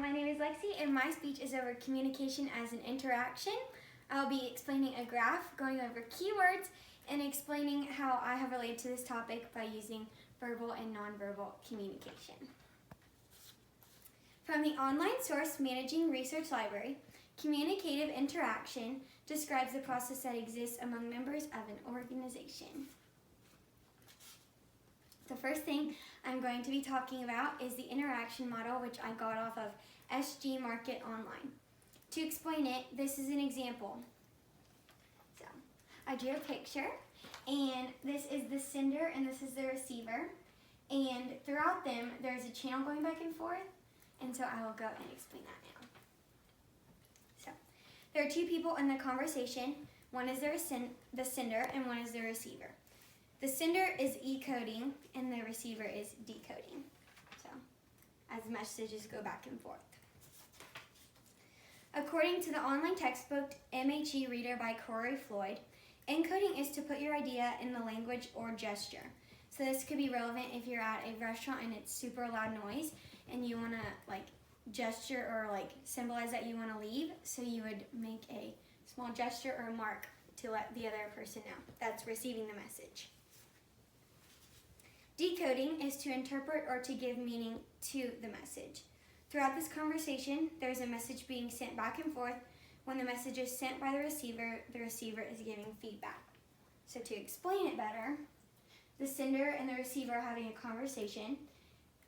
my name is Lexi, and my speech is over communication as an interaction. I'll be explaining a graph, going over keywords, and explaining how I have related to this topic by using verbal and nonverbal communication. From the online source Managing Research Library, communicative interaction describes the process that exists among members of an organization. The first thing I'm going to be talking about is the interaction model, which I got off of SG Market Online. To explain it, this is an example. So, I drew a picture, and this is the sender and this is the receiver. And throughout them, there's a channel going back and forth, and so I will go and explain that now. So, there are two people in the conversation. One is the sender and one is the receiver. The sender is encoding and the receiver is decoding. So, as messages go back and forth. According to the online textbook MHE Reader by Corey Floyd, encoding is to put your idea in the language or gesture. So this could be relevant if you're at a restaurant and it's super loud noise and you want to gesture or symbolize that you want to leave. So you would make a small gesture or a mark to let the other person know that's receiving the message. Decoding is to interpret or to give meaning to the message. Throughout this conversation, there's a message being sent back and forth. When the message is sent by the receiver is giving feedback. So to explain it better, the sender and the receiver are having a conversation.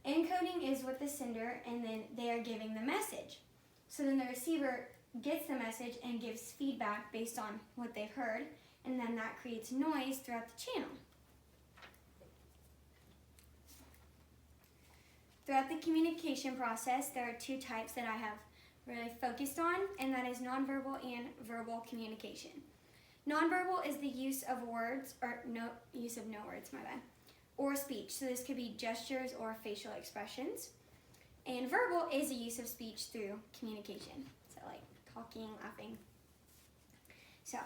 Encoding is with the sender, and then they are giving the message. So then the receiver gets the message and gives feedback based on what they've heard, and then that creates noise throughout the channel. Throughout the communication process, there are two types that I have really focused on, and that is nonverbal and verbal communication. Nonverbal is the use of words, or no words, or speech. So this could be gestures or facial expressions. And verbal is the use of speech through communication. So talking, laughing. So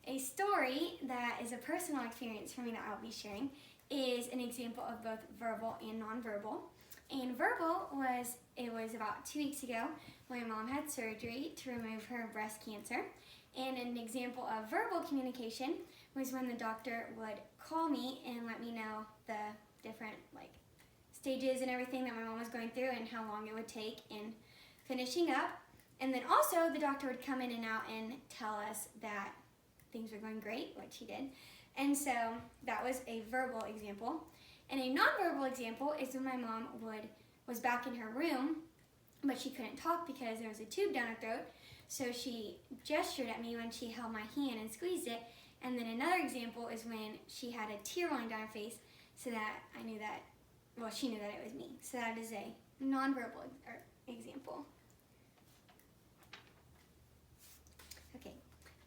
a story that is a personal experience for me that I'll be sharing is an example of both verbal and nonverbal. And verbal was about 2 weeks ago. My mom had surgery to remove her breast cancer. And an example of verbal communication was when the doctor would call me and let me know the different stages and everything that my mom was going through and how long it would take in finishing up. And then also the doctor would come in and out and tell us that things were going great, which he did. And so that was a verbal example. And a nonverbal example is when my mom was back in her room, but she couldn't talk because there was a tube down her throat. So she gestured at me when she held my hand and squeezed it. And then another example is when she had a tear rolling down her face, so that I knew that, she knew that it was me. So that is a nonverbal example. Okay,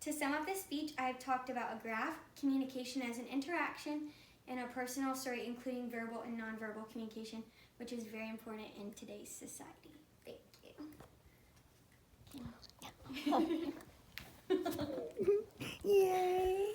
to sum up this speech, I've talked about a graph, communication as an interaction, and a personal story including verbal and nonverbal communication, which is very important in today's society. Thank you. Yay!